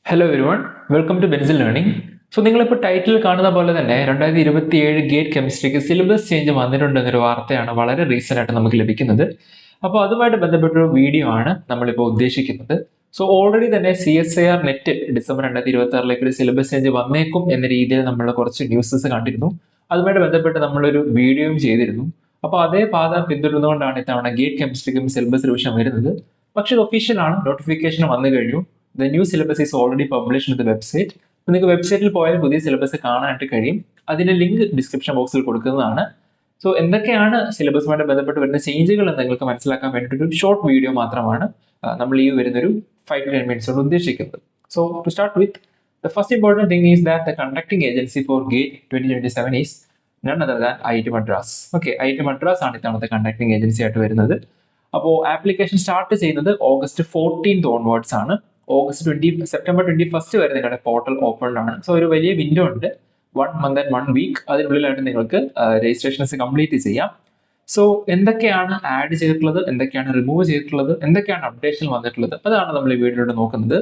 Hello everyone, welcome to Benzil learning. So നിങ്ങളിപ്പോൾ title കാണുന്ന പോലെ തന്നെ 2027 ഗേറ്റ് കെമിസ്ട്രിക്ക് സിലബസ് ചേഞ്ച് വന്നിട്ടുണ്ടെന്നൊരു വാർത്തയാണ് വളരെ റീസെൻ്റ് ആയിട്ട് നമുക്ക് ലഭിക്കുന്നത്. അപ്പോൾ അതുമായിട്ട് ബന്ധപ്പെട്ടൊരു വീഡിയോ ആണ് നമ്മളിപ്പോൾ ഉദ്ദേശിക്കുന്നത്. സോ ഓൾറെഡി തന്നെ CSIR നെറ്റ് ഡിസംബർ 2026 ഒരു സിലബസ് ചേഞ്ച് വന്നേക്കും എന്ന രീതിയിൽ നമ്മൾ കുറച്ച് ന്യൂസസ് കണ്ടിരുന്നു. അതുമായിട്ട് ബന്ധപ്പെട്ട് നമ്മളൊരു വീഡിയോയും ചെയ്തിരുന്നു. അപ്പോൾ അതേ പാത പിന്തുടർന്നുകൊണ്ടാണ് ഇത്തവണ ഗേറ്റ് കെമിസ്ട്രിക്കും സിലബസ് റിവിഷൻ വരുന്നത്. പക്ഷേ ഇത് ഒഫീഷ്യലാണ്, നോട്ടിഫിക്കേഷൻ വന്നു കഴിഞ്ഞു. The new syllabus is already published in the website. നിങ്ങൾക്ക് വെബ്സൈറ്റിൽ പോയാൽ പുതിയ സിലബസ് കാണാനായിട്ട് കഴിയും. അതിന്റെ ലിങ്ക് ഡിസ്ക്രിപ്ഷൻ ബോക്സിൽ കൊടുക്കുന്നതാണ്. സോ എന്തൊക്കെയാണ് സിലബസുമായിട്ട് ബന്ധപ്പെട്ട് വരുന്ന ചേഞ്ചുകൾ എന്ന് നിങ്ങൾക്ക് മനസ്സിലാക്കാൻ വേണ്ടിയിട്ടൊരു ഷോർട്ട് വീഡിയോ മാത്രമാണ് നമ്മൾ ഈ വരുന്നൊരു 5 to 10 minutes കൊണ്ട് ഉദ്ദേശിക്കുന്നത്. So to start with the first important thing is that the conducting agency for GATE 2027 is none other than IIT Madras. Okay, IIT Madras ആണ് ഇത്തവണത്തെ കണ്ടക്ടിംഗ് ഏജൻസി ആയിട്ട് വരുന്നത്. അപ്പോൾ ആപ്ലിക്കേഷൻ സ്റ്റാർട്ട് ചെയ്യുന്നത് August 14th ഓൺവേർഡ്സ് ആണ്. September 21 വരെ നിങ്ങളുടെ പോർട്ടൽ ഓപ്പൺ ആണ്. സോ ഒരു വലിയ വിൻഡോ ഉണ്ട്, 1 month and 1 week. അതിനുള്ളിലായിട്ട് നിങ്ങൾക്ക് രജിസ്ട്രേഷൻസ് കംപ്ലീറ്റ് ചെയ്യാം. സോ എന്തൊക്കെയാണ് ആഡ് ചെയ്തിട്ടുള്ളത്, എന്തൊക്കെയാണ് റിമൂവ് ചെയ്തിട്ടുള്ളത്, എന്തൊക്കെയാണ് അപ്ഡേഷൻ വന്നിട്ടുള്ളത്, അതാണ് നമ്മൾ ഈ വീഡിയോയിലൂടെ നോക്കുന്നത്.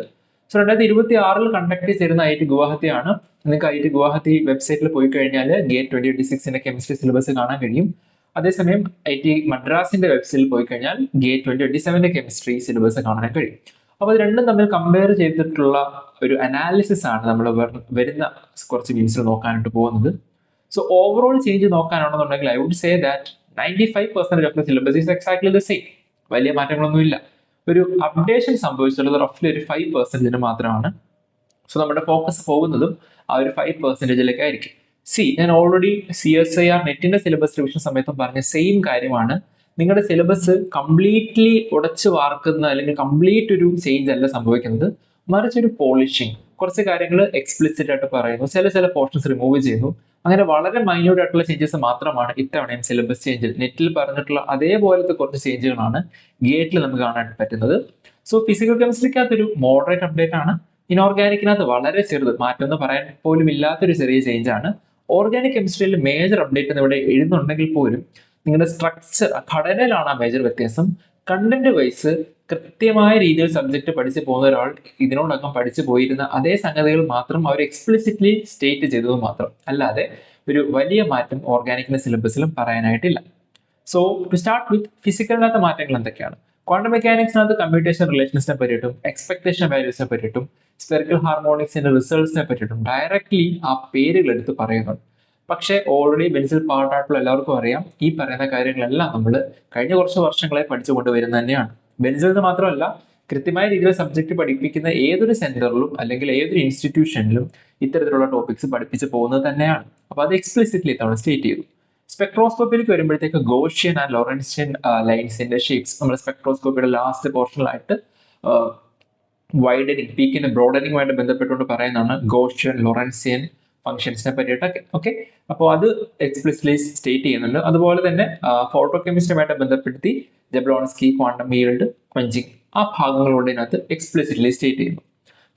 സോ 2026 കണ്ടക്ട് ചെയ്തിരുന്ന IIT ഗുവാഹത്തിയാണ്. നിങ്ങൾക്ക് IIT ഗുവാഹത്തി വെബ്സൈറ്റിൽ പോയി കഴിഞ്ഞാൽ ഗേറ്റ് 2026 കെമിസ്ട്രി സിലബസ് കാണാൻ കഴിയും. അതേസമയം IIT മദ്രാസിന്റെ വെബ്സൈറ്റിൽ പോയി കഴിഞ്ഞാൽ ഗേറ്റ് 2027 കെമിസ്ട്രി സിലബസ് കാണാൻ കഴിയും. അപ്പോൾ അത് രണ്ടും തമ്മിൽ കമ്പയർ ചെയ്തിട്ടുള്ള ഒരു അനാലിസിസ് ആണ് നമ്മൾ വരുന്ന കുറച്ച് വീഡിയോസിൽ നോക്കാനായിട്ട് പോകുന്നത്. സോ ഓവറോൾ ചേഞ്ച് നോക്കാനാണെന്നുണ്ടെങ്കിൽ I would say that 95% of the syllabus is exactly the same. വലിയ മാറ്റങ്ങളൊന്നുമില്ല. ഒരു അപ്ഡേഷൻ സംഭവിച്ചിട്ടുള്ളത് റഫ്ലി ഒരു 5% മാത്രമാണ്. സോ നമ്മുടെ ഫോക്കസ് പോകുന്നതും ആ ഒരു 5% ആയിരിക്കും. ഞാൻ ഓൾറെഡി CSIR നെറ്റിന്റെ സിലബസ് റിവിഷൻ സമയത്തും പറഞ്ഞ സെയിം കാര്യമാണ്. നിങ്ങളുടെ സിലബസ് കംപ്ലീറ്റ്ലി ഉടച്ചു വാർക്കുന്ന അല്ലെങ്കിൽ കംപ്ലീറ്റ് ഒരു ചേഞ്ച് അല്ല സംഭവിക്കുന്നത്, മറിച്ച് ഒരു പോളിഷിങ്. കുറച്ച് കാര്യങ്ങൾ എക്സ്പ്ലിസിറ്റ് ആയിട്ട് പറയുന്നു, ചില പോർഷൻസ് റിമൂവ് ചെയ്യുന്നു. അങ്ങനെ വളരെ മൈന്യൂട്ട് ആയിട്ടുള്ള ചേഞ്ചസ് മാത്രമാണ് ഇത്തവണയും സിലബസ് ചേഞ്ചിൽ. നെറ്റിൽ പറഞ്ഞിട്ടുള്ള അതേപോലത്തെ കുറച്ച് ചേഞ്ചുകളാണ് ഗേറ്റിൽ നമുക്ക് കാണാൻ പറ്റുന്നത്. സോ ഫിസിക്കൽ കെമിസ്ട്രിക്കകത്തൊരു മോഡറേറ്റ് അപ്ഡേറ്റ് ആണ്. ഇൻഓർഗാനിക്കിനകത്ത് വളരെ ചെറുത്, മാറ്റമൊന്നും പറയാൻ പോലും ഇല്ലാത്തൊരു ചെറിയ ചേഞ്ച് ആണ്. ഓർഗാനിക് കെമിസ്ട്രിയിൽ മേജർ അപ്ഡേറ്റ് എന്ന് ഇവിടെ എഴുതുന്നുണ്ടെങ്കിൽ പോലും നിങ്ങളുടെ സ്ട്രക്ചർ, ഘടനയിലാണ് ആ മേജർ വ്യത്യാസം. കണ്ടന്റ് വൈസ് കൃത്യമായ രീതിയിൽ സബ്ജക്ട് പഠിച്ചു പോകുന്ന ഒരാൾ ഇതിനോടകം പഠിച്ചു പോയിരുന്ന അതേ സംഗതികൾ മാത്രം അവർ എക്സ്പ്ലിസിറ്റ്ലി സ്റ്റേറ്റ് ചെയ്തത് മാത്രം, അല്ലാതെ ഒരു വലിയ മാറ്റം ഓർഗാനിക്കിന്റെ സിലബസിലും പറയാനായിട്ടില്ല. സോ ടു സ്റ്റാർട്ട് വിത്ത് ഫിസിക്കലിനകത്ത് മാറ്റങ്ങൾ എന്തൊക്കെയാണ്? ക്വാണ്ടം മെക്കാനിക്സിനകത്ത് കമ്പ്യൂട്ടേഷൻ റിലേഷൻസിനെ പറ്റിയിട്ടും എക്സ്പെക്ടേഷൻ വാല്യൂസിനെ പറ്റിയിട്ടും സ്ഫെറിക്കൽ ഹാർമോണിക്സിന്റെ റിസൾട്ട്സിനെ പറ്റിയിട്ടും ഡയറക്ട്ലി ആ പേരുകൾ എടുത്ത് പറയുന്നുണ്ട്. പക്ഷേ ഓൾറെഡി ബെൻസിൽ പാർട്ടായിട്ടുള്ള എല്ലാവർക്കും അറിയാം, ഈ പറയുന്ന കാര്യങ്ങളെല്ലാം നമ്മൾ കഴിഞ്ഞ കുറച്ച് വർഷങ്ങളെ പഠിച്ചു കൊണ്ടുവരുന്നത് തന്നെയാണ്. ബെൻസിൽ മാത്രമല്ല, കൃത്യമായ രീതിയിൽ സബ്ജക്ട് പഠിപ്പിക്കുന്ന ഏതൊരു സെന്ററിലും അല്ലെങ്കിൽ ഏതൊരു ഇൻസ്റ്റിറ്റ്യൂഷനിലും ഇത്തരത്തിലുള്ള ടോപ്പിക്സ് പഠിപ്പിച്ച് പോകുന്നത് തന്നെയാണ്. അപ്പോൾ അത് എക്സ്പ്ലിസിറ്റ്ലി തവണ സ്റ്റേറ്റ് ചെയ്തു. സ്പെക്ട്രോസ്കോപ്പിലേക്ക് വരുമ്പോഴത്തേക്ക് ഗോഷ്യൻ ആൻഡ് ലോറൻഷ്യൻ ലൈൻസിന്റെ ഷേപ്സ് നമ്മൾ സ്പെക്ട്രോസ്കോപ്പിയുടെ ലാസ്റ്റ് പോർഷനിലായിട്ട് വൈഡനിങ്, പീക്കിന്റെ ബ്രോഡനിങ്ങുമായിട്ട് ബന്ധപ്പെട്ടുകൊണ്ട് പറയുന്നതാണ് ഗോഷ്യൻ ലോറൻഷ്യൻ ഫംഗ്ഷൻസിനെ പറ്റിയിട്ടൊക്കെ. ഓക്കെ, അപ്പോൾ അത് എക്സ്പ്ലിസിറ്റ്ലി സ്റ്റേറ്റ് ചെയ്യുന്നുണ്ട്. അതുപോലെ തന്നെ ഫോട്ടോ കെമിസ്ട്രിയുമായിട്ട് ബന്ധപ്പെടുത്തി ജബ്ലോൺസ്കി, ക്വാണ്ടം ഫീൽഡ്, ക്വഞ്ചിങ്, ആ ഭാഗങ്ങളോട് ഇതിനകത്ത് എക്സ്പ്ലിസിറ്റ്ലി സ്റ്റേറ്റ് ചെയ്യുന്നു.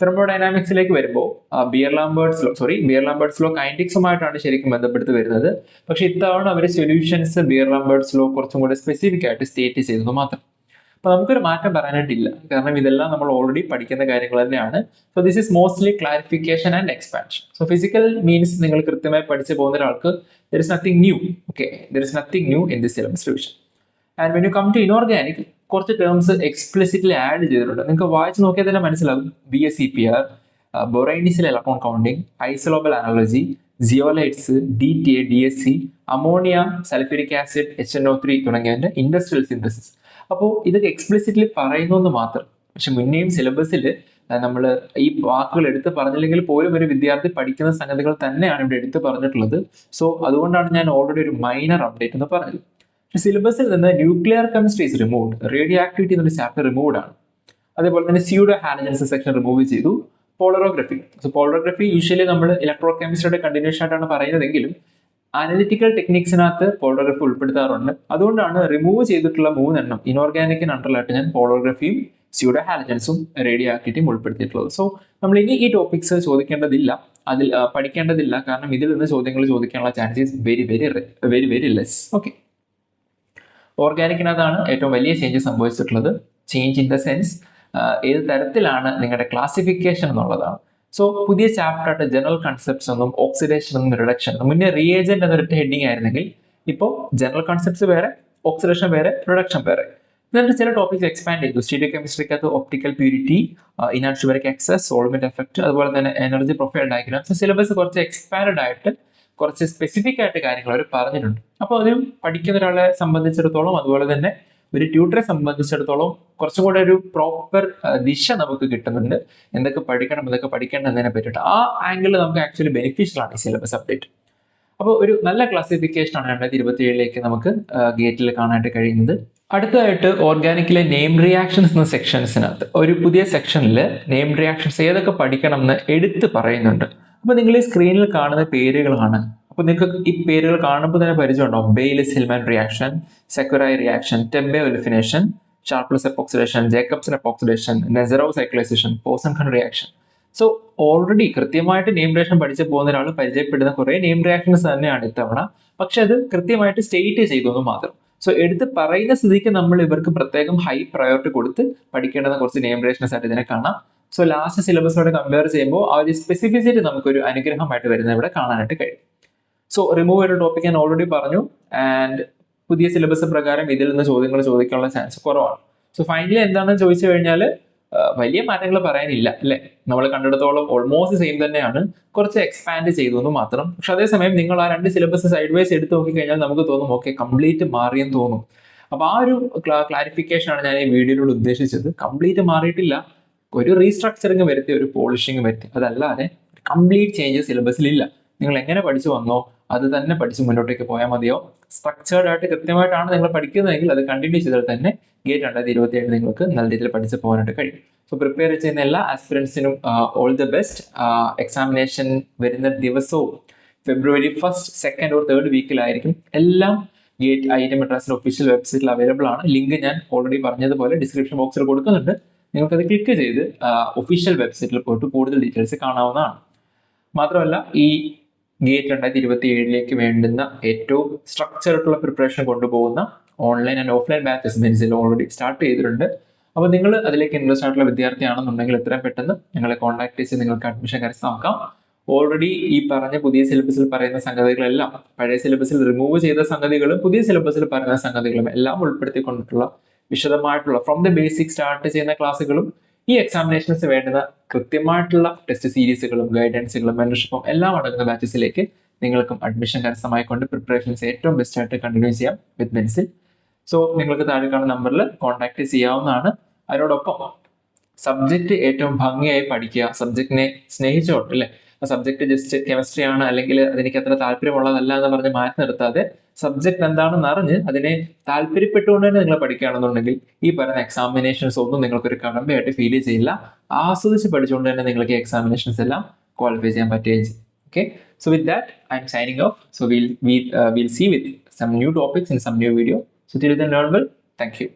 തെർമോഡൈനാമിക്സിലേക്ക് വരുമ്പോൾ ബിയർ ലാംബേർട്സ് ലോ കൈനറ്റിക്സുമായിട്ടാണ് ശരിക്കും ബന്ധപ്പെടുത്തി വരുന്നത്. പക്ഷെ ഇത്തവണ അവർ സൊല്യൂഷൻസ് ബിയർ ലാംബേർട്സ് ലോ കുറച്ചും കൂടെ സ്പെസിഫിക് ആയിട്ട് സ്റ്റേറ്റ് ചെയ്തത് മാത്രം. അപ്പൊ നമുക്കൊരു മാറ്റം പറയാനായിട്ടില്ല, കാരണം ഇതെല്ലാം നമ്മൾ ഓൾറെഡി പഠിക്കുന്ന കാര്യങ്ങൾ തന്നെയാണ്. So this is mostly clarification and expansion. So physical means നിങ്ങൾ കൃത്യമായി പഠിച്ചു പോകുന്ന ഒരാൾക്ക് there is nothing new. Okay, there is nothing new in this syllabus revision. And when you come to inorganic, കുറച്ച് ടേംസ് എക്സ്പ്ലിസിറ്റ്ലി ആഡ് ചെയ്തിട്ടുണ്ട്. നിങ്ങൾക്ക് വായിച്ച് നോക്കിയാൽ തന്നെ മനസ്സിലാകും. BSEPR, ബൊറൈനിസിൽ electron counting, isolobal analogy, zeolites, DTA, DSC, ammonia, sulphuric acid, HNO3 തുടങ്ങിയതിന്റെ industrial synthesis. അപ്പോൾ ഇതൊക്കെ എക്സ്പ്ലിസിറ്റ്ലി പറയുന്നു മാത്രം. പക്ഷെ മുന്നേയും സിലബസിൽ നമ്മൾ ഈ വാക്കുകൾ എടുത്ത് പറഞ്ഞില്ലെങ്കിൽ പോലും ഒരു വിദ്യാർത്ഥി പഠിക്കുന്ന സംഗതികൾ തന്നെയാണ് ഇവിടെ എടുത്ത് പറഞ്ഞിട്ടുള്ളത്. സോ അതുകൊണ്ടാണ് ഞാൻ ഓൾറെഡി ഒരു മൈനർ അപ്ഡേറ്റ് എന്ന് പറഞ്ഞത്. സിലബസിൽ നിന്ന് nuclear chemistry is removed, radio activity എന്നൊരു ചാപ്റ്റർ റിമൂവ്ഡ് ആണ്. അതേപോലെ തന്നെ സ്യൂഡോ ഹാലജൻസ് സെക്ഷൻ റിമൂവ് ചെയ്തു. പോളറോഗ്രഫി, സോ പോളറോഗ്രഫി യൂഷ്വലി നമ്മൾ ഇലക്ട്രോ കെമിസ്ട്രിയുടെ കണ്ടിന്യൂഷൻ ആയിട്ടാണ് പറയുന്നതെങ്കിലും അനലിറ്റിക്കൽ ടെക്നിക്സിനകത്ത് പോളോഗ്രഫി ഉൾപ്പെടുത്താറുണ്ട്. അതുകൊണ്ടാണ് റിമൂവ് ചെയ്തിട്ടുള്ള 3 എണ്ണം ഇനോർഗാനിക്കിന് അണ്ടറിലായിട്ട് ഞാൻ പോളോഗ്രഫിയും സ്യൂഡോ ഹാലജൻസും റേഡിയോ ആക്ടിവിറ്റിയും ഉൾപ്പെടുത്തിയിട്ടുള്ളത്. സോ നമ്മൾ ഇനി ഈ ടോപ്പിക്സ് ചോദിക്കേണ്ടതില്ല, അതിൽ പഠിക്കേണ്ടതില്ല, കാരണം ഇതിൽ നിന്ന് ചോദ്യങ്ങൾ ചോദിക്കാനുള്ള ചാൻസസ് വെരി ലെസ്. ഓക്കെ, ഓർഗാനിക്കിനകത്താണ് ഏറ്റവും വലിയ ചേഞ്ച് സംഭവിച്ചിട്ടുള്ളത്. ചേഞ്ച് ഇൻ ദ സെൻസ് ഏത് തരത്തിലാണ് നിങ്ങളുടെ ക്ലാസിഫിക്കേഷൻ എന്നുള്ളതാണ്. സോ പുതിയ ചാപ്റ്റർ ആയിട്ട് ജനറൽ കൺസെപ്റ്റ്സ് ഒന്നും ഓക്സിഡേഷൻ ഒന്നും റിഡക്ഷൻ മുന്നേ റിയേജന്റ് എന്നൊരു ഹെഡിങ് ആയിരുന്നെങ്കിൽ ഇപ്പോൾ ജനറൽ കൺസെപ്റ്റ്സ് വേറെ, ഓക്സിഡേഷൻ വേറെ, റിഡക്ഷൻ വേറെ. എന്നിട്ട് ചില ടോപ്പിക്സ് എക്സ്പാൻഡ് ചെയ്തു. സ്റ്റീരിയോ കെമിസ്ട്രിക്കകത്ത് optical purity, enantiomeric excess, solvent effect, അതുപോലെ തന്നെ എനർജി പ്രൊഫൈൽ ഡയഗ്രാംസ്. സിലബസ് കുറച്ച് എക്സ്പാൻഡ് ആയിട്ട് കുറച്ച് സ്പെസിഫിക് ആയിട്ട് കാര്യങ്ങൾ അവർ പറഞ്ഞിട്ടുണ്ട്. അപ്പോൾ അതിനും പഠിക്കുന്ന ഒരാളെ സംബന്ധിച്ചിടത്തോളം, അതുപോലെ തന്നെ ഒരു ട്യൂട്ടറെ സംബന്ധിച്ചിടത്തോളം കുറച്ചും കൂടെ ഒരു പ്രോപ്പർ ദിശ നമുക്ക് കിട്ടുന്നുണ്ട്. എന്തൊക്കെ പഠിക്കണം, എന്തൊക്കെ പഠിക്കേണ്ട എന്നതിനെ പറ്റിയിട്ട് ആ ആംഗിളിൽ നമുക്ക് ആക്ച്വലി ബെനിഫിഷ്യൽ ആണ് ഈ സിലബസ് അപ്ഡേറ്റ്. അപ്പോൾ ഒരു നല്ല ക്ലാസിഫിക്കേഷൻ ആണ് 2027 നമുക്ക് ഗേറ്റിൽ കാണാനായിട്ട് കഴിയുന്നത്. അടുത്തതായിട്ട് ഓർഗാനിക്കിലെ നെയിം റിയാക്ഷൻസ് എന്ന സെക്ഷൻസിനകത്ത് ഒരു പുതിയ സെക്ഷനിൽ നെയിം റിയാക്ഷൻസ് ഏതൊക്കെ പഠിക്കണം എന്ന് എടുത്ത് പറയുന്നുണ്ട്. അപ്പോൾ നിങ്ങൾ ഈ സ്ക്രീനിൽ കാണുന്ന പേരുകളാണ്. അപ്പോൾ നിങ്ങൾക്ക് ഈ പേരുകൾ കാണുമ്പോൾ തന്നെ പരിചയമുണ്ടാവും. ബെയിലിസ് ഹിൽമാൻ റിയാക്ഷൻ, സെക്വറായി reaction, Tebbe olefination, Sharpless epoxidation, Jacobsen epoxidation, Nazarov cyclization, Pauson Khand reaction. So already കൃത്യമായിട്ട് നെയിം റിയാക്ഷൻ പഠിച്ചു പോകുന്ന ഒരാൾ പരിചയപ്പെടുന്ന കുറേ നെയിം റിയാക്ഷൻസ് തന്നെയാണ് ഇത്തവണ. പക്ഷെ അത് കൃത്യമായിട്ട് സ്റ്റേറ്റ് ചെയ്തു എന്ന് മാത്രം. സോ എടുത്ത് പറയുന്ന സ്ഥിതിക്ക് നമ്മൾ ഇവർക്ക് പ്രത്യേകം ഹൈ പ്രയോറിറ്റി കൊടുത്ത് പഠിക്കേണ്ടുന്ന കുറച്ച് നെയിം റിയാക്ഷൻസ് ആയിട്ട് ഇതിനെ കാണാം. സോ ലാസ്റ്റ് സിലബസോടെ കമ്പയർ ചെയ്യുമ്പോൾ ആ ഒരു സ്പെസിഫിസിറ്റി നമുക്കൊരു അനുഗ്രഹമായിട്ട് വരുന്നത് ഇവിടെ കാണാനായിട്ട് കഴിയും. സോ റിമൂവ് ഒരു ടോപ്പിക് ഞാൻ ഓൾറെഡി പറഞ്ഞു. ആൻഡ് പുതിയ സിലബസ് പ്രകാരം ഇതിൽ നിന്ന് ചോദ്യങ്ങൾ ചോദിക്കാനുള്ള ചാൻസ് കുറവാണ്. സോ ഫൈനലി എന്താണെന്ന് ചോദിച്ചു കഴിഞ്ഞാൽ വലിയ മാറ്റങ്ങൾ പറയാനില്ല അല്ലേ. നമ്മൾ കണ്ടെടുത്തോളം ഓൾമോസ്റ്റ് സെയിം തന്നെയാണ്, കുറച്ച് എക്സ്പാൻഡ് ചെയ്തു എന്ന് മാത്രം. പക്ഷെ അതേസമയം നിങ്ങൾ ആ രണ്ട് സിലബസ് സൈഡ് വൈസ് എടുത്ത് നോക്കിക്കഴിഞ്ഞാൽ നമുക്ക് തോന്നും ഓക്കെ കംപ്ലീറ്റ് മാറിയെന്ന് തോന്നും. അപ്പോൾ ആ ഒരു ക്ലാരിഫിക്കേഷൻ ആണ് ഞാൻ ഈ വീഡിയോയിലൂടെ ഉദ്ദേശിച്ചത്. കംപ്ലീറ്റ് മാറിയിട്ടില്ല, ഒരു റീസ്ട്രക്ചറിങ് വരുത്തി, ഒരു പോളിഷിങ് വരുത്തി, അതല്ലാതെ കംപ്ലീറ്റ് ചേഞ്ചസ് സിലബസിലില്ല. നിങ്ങൾ എങ്ങനെ പഠിച്ചു വന്നോ അത് തന്നെ പഠിച്ച് മുന്നോട്ടേക്ക് പോയാൽ മതിയോ. സ്ട്രക്ചേർഡ് ആയിട്ട് കൃത്യമായിട്ടാണ് നിങ്ങൾ പഠിക്കുന്നതെങ്കിൽ അത് കണ്ടിന്യൂ ചെയ്താൽ തന്നെ ഗേറ്റ് 2027 നിങ്ങൾക്ക് നല്ല രീതിയിൽ പഠിച്ച് പോകാനായിട്ട് കഴിയും. സോ പ്രിപ്പയർ ചെയ്യുന്ന എല്ലാ ആസ്പിറൻസിനും ഓൾ ദി ബെസ്റ്റ്. എക്സാമിനേഷൻ വരുന്ന ദിവസവും February 1st, 2nd or 3rd വീക്കിലായിരിക്കും. എല്ലാം ഗേറ്റ് IIT മദ്രാസിന്റെ ഒഫീഷ്യൽ വെബ്സൈറ്റിൽ അവൈലബിൾ ആണ്. ലിങ്ക് ഞാൻ ഓൾറെഡി പറഞ്ഞതുപോലെ ഡിസ്ക്രിപ്ഷൻ ബോക്സിൽ കൊടുക്കുന്നുണ്ട്. നിങ്ങൾക്കത് ക്ലിക്ക് ചെയ്ത് ഒഫീഷ്യൽ വെബ്സൈറ്റിൽ പോയിട്ട് കൂടുതൽ ഡീറ്റെയിൽസ് കാണാവുന്നതാണ്. മാത്രമല്ല ഈ ഗേറ്റ് 2027 വേണ്ടുന്ന ഏറ്റവും സ്ട്രക്ചറായിട്ടുള്ള പ്രിപ്പറേഷൻ കൊണ്ടുപോകുന്ന online and offline batches Benzil already start ചെയ്തിട്ടുണ്ട്. അപ്പോൾ നിങ്ങൾ അതിലേക്ക് ഇൻട്രസ്റ്റ് ആയിട്ടുള്ള വിദ്യാർത്ഥിയാണെന്നുണ്ടെങ്കിൽ എത്രയും പെട്ടെന്ന് നിങ്ങളെ കോൺടാക്ട് ചെയ്ത് നിങ്ങൾക്ക് അഡ്മിഷൻ കരസ്ഥമാക്കാം. ഓൾറെഡി ഈ പറഞ്ഞ പുതിയ സിലബസിൽ പറയുന്ന സംഗതികളെല്ലാം പഴയ സിലബസിൽ റിമൂവ് ചെയ്ത സംഗതികളും പുതിയ സിലബസിൽ പറയുന്ന സംഗതികളും എല്ലാം ഉൾപ്പെടുത്തിക്കൊണ്ടിട്ടുള്ള വിശദമായിട്ടുള്ള ഫ്രോം ദ ബേസിക് സ്റ്റാർട്ട് ചെയ്യുന്ന ക്ലാസ്സുകളും ഈ എക്സാമിനേഷൻസ് വേണ്ടുന്ന കൃത്യമായിട്ടുള്ള ടെസ്റ്റ് സീരീസുകളും ഗൈഡൻസുകളും മെന്റർഷിപ്പും എല്ലാം അടങ്ങുന്ന ബാച്ചസിലേക്ക് നിങ്ങൾക്കും അഡ്മിഷൻ കരസ്ഥമായിക്കൊണ്ട് പ്രിപ്പറേഷൻസ് ഏറ്റവും ബെസ്റ്റ് ആയിട്ട് കണ്ടിന്യൂ ചെയ്യാം വിത്ത് ബെൻസിൽ. സോ നിങ്ങൾക്ക് താഴെ കാണുന്ന നമ്പറിൽ കോൺടാക്ട് ചെയ്യാവുന്നതാണ്. അതിനോടൊപ്പം സബ്ജക്റ്റ് ഏറ്റവും ഭംഗിയായി പഠിക്കുക, സബ്ജക്റ്റിനെ സ്നേഹിച്ചോട്ട് അല്ലേ. ആ സബ്ജക്ട് ജസ്റ്റ് കെമിസ്ട്രി ആണ് അല്ലെങ്കിൽ അതെനിക്ക് അത്ര താല്പര്യമുള്ളതല്ല എന്ന് പറഞ്ഞ് മാറ്റി നിർത്താതെ സബ്ജക്ട് എന്താണെന്ന് അറിഞ്ഞ് അതിനെ താല്പര്യപ്പെട്ടുകൊണ്ട് തന്നെ നിങ്ങൾ പഠിക്കുകയാണെന്നുണ്ടെങ്കിൽ ഈ പറയുന്ന എക്സാമിനേഷൻസ് ഒന്നും നിങ്ങൾക്കൊരു കടമ്പയായിട്ട് ഫീൽ ചെയ്യില്ല. ആസ്വദിച്ച് പഠിച്ചുകൊണ്ട് തന്നെ നിങ്ങൾക്ക് ഈ എക്സാമിനേഷൻസ് എല്ലാം ക്വാളിഫൈ ചെയ്യാൻ പറ്റുകയും ചെയ്യും. Okay, so with that I'm signing off. So we'll see with some new topics in some new video. So till then, learn well. Thank you.